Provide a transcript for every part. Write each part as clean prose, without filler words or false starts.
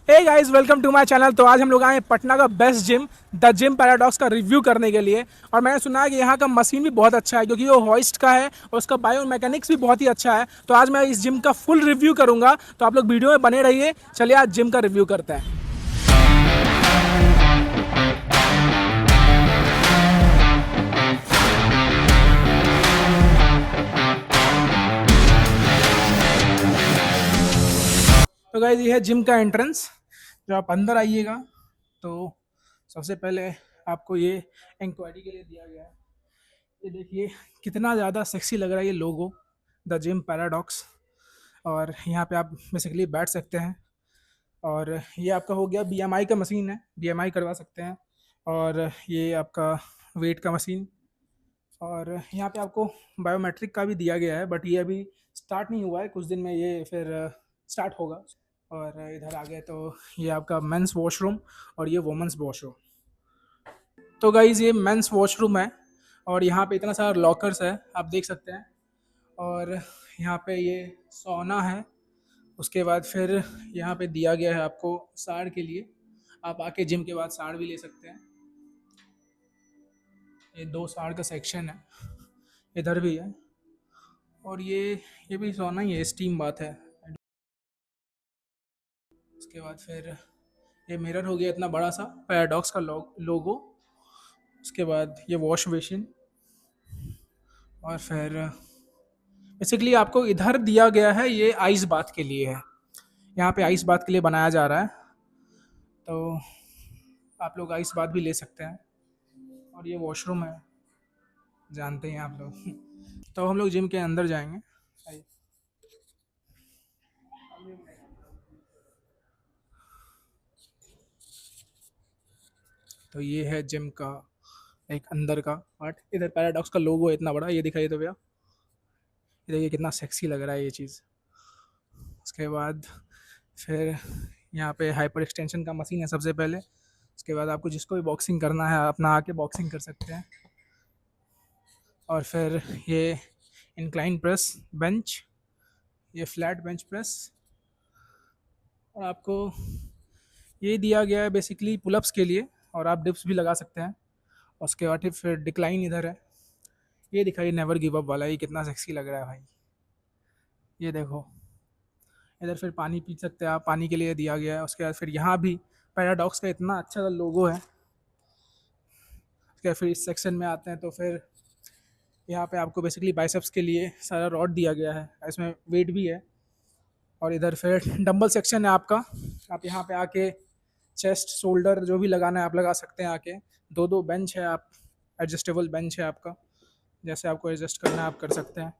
Hey guys, welcome to my channel. तो आज हम लोग आए हैं पटना का best gym the gym paradox का रिव्यू करने के लिए। और मैंने सुना है कि यहाँ का मशीन भी बहुत अच्छा है क्योंकि वो हॉइस्ट का है और उसका बायो मैकेनिक्स भी बहुत ही अच्छा है। तो आज मैं इस जिम का फुल रिव्यू करूंगा, तो आप लोग वीडियो में बने रहिए। चलिए आज जिम का रिव्यू करते हैं। तो गाइस, ये है जिम का एंट्रेंस। जब आप अंदर आइएगा तो सबसे पहले आपको ये इंक्वायरी के लिए दिया गया है। ये देखिए कितना ज़्यादा सेक्सी लग रहा है ये लोगो, द जिम पैराडॉक्स। और यहाँ पे आप बेसिकली बैठ सकते हैं। और ये आपका हो गया बीएमआई का मशीन है, बीएमआई करवा सकते हैं। और ये आपका वेट का मशीन। और यहाँ पे आपको बायोमेट्रिक का भी दिया गया है, बट ये अभी स्टार्ट नहीं हुआ है, कुछ दिन में ये फिर स्टार्ट होगा। और इधर आ गए तो ये आपका मेंस वॉशरूम और ये वुमेंस वॉशरूम। तो गाइज़ ये मेंस वॉशरूम है और यहाँ पे इतना सारा लॉकर्स है, आप देख सकते हैं। और यहाँ पे ये सोना है। उसके बाद फिर यहाँ पे दिया गया है आपको साड़ के लिए, आप आके जिम के बाद साड़ भी ले सकते हैं। ये दो साड़ का सेक्शन है, इधर भी है। और ये भी सोना ही है, स्टीम बात है। उसके बाद फिर ये मिरर हो गया इतना बड़ा सा पैराडॉक्स का लोगो। उसके बाद ये वॉश बेसिन। और फिर बेसिकली आपको इधर दिया गया है, ये आइस बाथ के लिए है। यहाँ पे आइस बाथ के लिए बनाया जा रहा है, तो आप लोग आइस बाथ भी ले सकते हैं। और ये वॉशरूम है, जानते हैं आप लोग। तो हम लोग जिम के अंदर जाएंगे। आइए। तो ये है जिम का एक अंदर का पार्ट। इधर पैराडॉक्स का लोगो है इतना बड़ा, ये दिखाइए तो भैया। ये देखिए कितना सेक्सी लग रहा है ये चीज़। उसके बाद फिर यहाँ पे हाइपर एक्सटेंशन का मशीन है सबसे पहले। उसके बाद आपको जिसको भी बॉक्सिंग करना है अपना आके बॉक्सिंग कर सकते हैं। और फिर ये इंक्लाइन प्रेस बेंच, ये फ्लैट बेंच प्रेस। और आपको ये दिया गया है बेसिकली पुलअप्स के लिए, और आप डिप्स भी लगा सकते हैं। उसके बाद फिर डिक्लाइन इधर है। ये दिखाइए नेवर गिव अप वाला, ये कितना सेक्सी लग रहा है भाई। ये देखो, इधर फिर पानी पी सकते हैं आप, पानी के लिए दिया गया है। उसके बाद फिर यहाँ भी पैराडॉक्स का इतना अच्छा लोगो है। उसके बाद फिर इस सेक्शन में आते हैं तो फिर यहाँ पे आपको बेसिकली बाइसेप्स के लिए सारा रॉड दिया गया है, इसमें वेट भी है। और इधर फिर डंबल सेक्शन है आपका। आप यहाँ पे आके चेस्ट शोल्डर जो भी लगाना है आप लगा सकते हैं आके। दो दो बेंच है, आप एडजस्टेबल बेंच है आपका, जैसे आपको एडजस्ट करना है आप कर सकते हैं।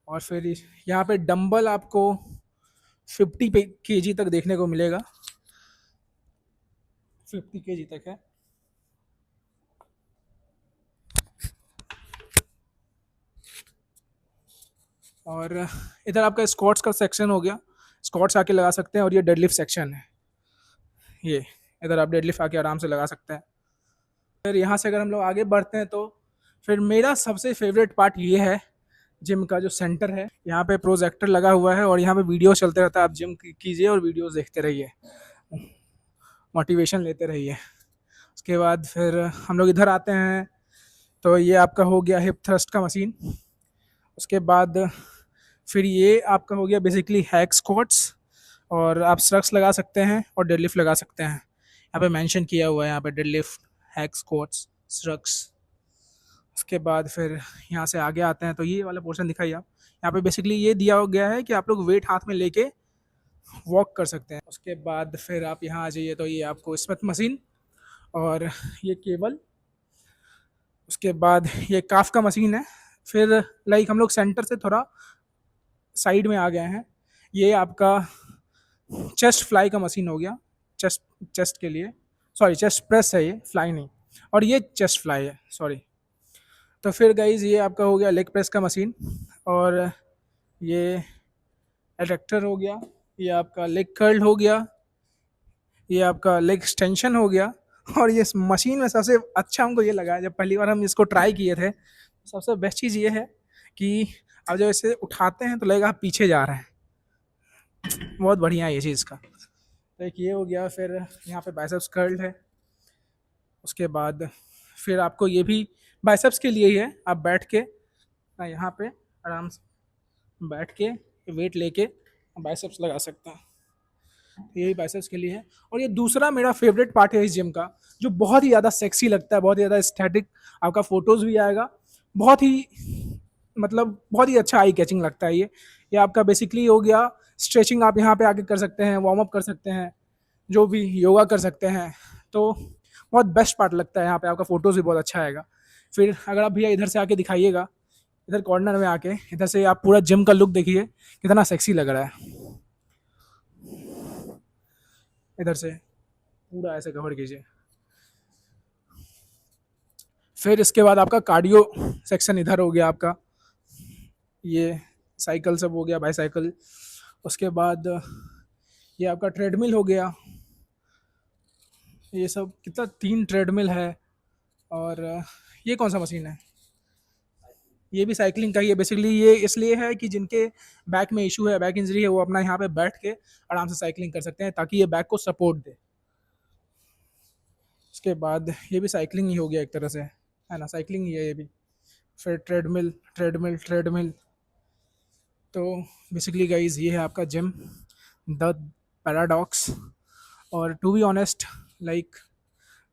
और फिर यहाँ पे डंबल आपको 50 kg तक देखने को मिलेगा, 50 kg तक है। और इधर आपका स्क्वाट्स का सेक्शन हो गया, स्क्वाट्स आके लगा सकते हैं। और ये डेडलिफ्ट सेक्शन है, ये इधर आप डेडलिफ्ट आके आराम से लगा सकते हैं। फिर यहाँ से अगर हम लोग आगे बढ़ते हैं तो फिर मेरा सबसे फेवरेट पार्ट ये है जिम का जो सेंटर है। यहाँ पे प्रोजेक्टर लगा हुआ है और यहाँ पे वीडियो चलते रहता है, आप जिम कीजिए और वीडियोस देखते रहिए, मोटिवेशन लेते रहिए। उसके बाद फिर हम लोग इधर आते हैं तो ये आपका हो गया हिप थ्रस्ट का मशीन। उसके बाद फिर ये आपका हो गया बेसिकली हैक स्क्वाट्स, और आप स्ट्रक्स लगा सकते हैं और डेडलिफ्ट लगा सकते हैं। यहाँ पे मेंशन किया हुआ है, यहाँ पे डेडलिफ्ट, हैक स्क्वाट्स, स्ट्रक्स। उसके बाद फिर यहाँ से आगे आते हैं तो ये वाला पोर्शन दिखाइए आप। यहाँ पे बेसिकली ये दिया गया है कि आप लोग वेट हाथ में लेके वॉक कर सकते हैं। उसके बाद फिर आप यहाँ आ जाइए तो ये आपको स्मिथ मशीन और ये केबल। उसके बाद ये काफ का मशीन है। फिर लाइक हम लोग सेंटर से थोड़ा साइड में आ गए हैं, ये आपका चेस्ट फ्लाई का मशीन हो गया, चेस्ट चेस्ट के लिए, सॉरी चेस्ट प्रेस है ये, फ्लाई नहीं। और ये चेस्ट फ्लाई है, सॉरी। तो फिर गाइज ये आपका हो गया लेग प्रेस का मशीन। और ये एडेक्टर हो गया, ये आपका लेग कर्ल हो गया, ये आपका लेग एक्सटेंशन हो गया। और ये मशीन में सबसे अच्छा हमको ये लगा, जब पहली बार हम इसको ट्राई किए थे, सबसे बेस्ट चीज़ ये है कि अब जब इसे उठाते हैं तो लगेगा आप पीछे जा रहे हैं। बहुत बढ़िया है ये चीज़ का। तो एक ये हो गया, फिर यहाँ पे बाइसेप्स कर्ल है। उसके बाद फिर आपको ये भी बाइसेप्स के लिए ही है, आप बैठ के यहाँ पे आराम से बैठ के वेट लेके बाइसेप्स लगा सकते हैं। यही बाइसेप्स के लिए है। और ये दूसरा मेरा फेवरेट पार्ट है इस जिम का, जो बहुत ही ज़्यादा सेक्सी लगता है, बहुत ही ज़्यादा एस्थेटिक, आपका फोटोज भी आएगा, बहुत ही मतलब बहुत ही अच्छा आई कैचिंग लगता है ये आपका बेसिकली हो गया। स्ट्रेचिंग आप यहाँ पे आके कर सकते हैं, वार्म अप कर सकते हैं, जो भी योगा कर सकते हैं। तो बहुत बेस्ट पार्ट लगता है यहाँ पे, आपका फोटोज भी बहुत अच्छा आएगा। फिर अगर आप भैया इधर से आके दिखाइएगा, इधर कॉर्नर में आके इधर से आप पूरा जिम का लुक देखिए कितना सेक्सी लग रहा है। इधर से पूरा ऐसे कवर कीजिए। फिर इसके बाद आपका कार्डियो सेक्शन इधर हो गया आपका, ये साइकिल सब हो गया, बाईसाइकिल। उसके बाद ये आपका ट्रेडमिल हो गया, ये सब कितना 3 ट्रेडमिल है। और ये कौन सा मशीन है? ये भी साइकिलिंग का ही है बेसिकली। ये इसलिए है कि जिनके बैक में इशू है, बैक इंजरी है, वो अपना यहाँ पे बैठ के आराम से साइकिलिंग कर सकते हैं ताकि ये बैक को सपोर्ट दे। उसके बाद ये भी साइकिलिंग ही हो गया एक तरह से, है ना, साइकिलिंग ही है ये भी। फिर ट्रेडमिल ट्रेडमिल ट्रेडमिल। तो बेसिकली गाइज ये है आपका जिम, द पैराडॉक्स। और टू बी ऑनेस्ट लाइक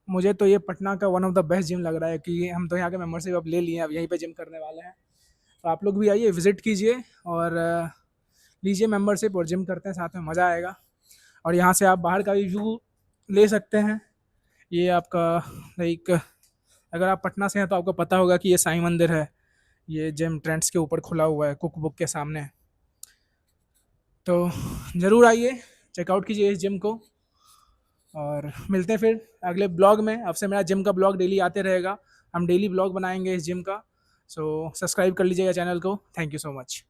मुझे तो ये पटना का one of the best gym लग रहा है कि हम तो यहाँ के मेंबरशिप अब ले लिए हैं, अब यहीं पे जिम करने वाले हैं। तो आप लोग भी आइए, विज़िट कीजिए और लीजिए मेंबरशिप और जिम करते हैं साथ में, मज़ा आएगा। और यहाँ से आप बाहर का भी व्यू ले सकते हैं। ये आपका लाइक अगर आप पटना से हैं तो आपको पता होगा कि ये साईं मंदिर है, ये जिम ट्रेंड्स के ऊपर खुला हुआ है, कुक बुक के सामने। तो ज़रूर आइए, चेकआउट कीजिए इस जिम को। और मिलते हैं फिर अगले ब्लॉग में। अब से मेरा जिम का ब्लॉग डेली आते रहेगा, हम डेली ब्लॉग बनाएंगे इस जिम का। सो सब्सक्राइब कर लीजिएगा चैनल को। Thank you so much.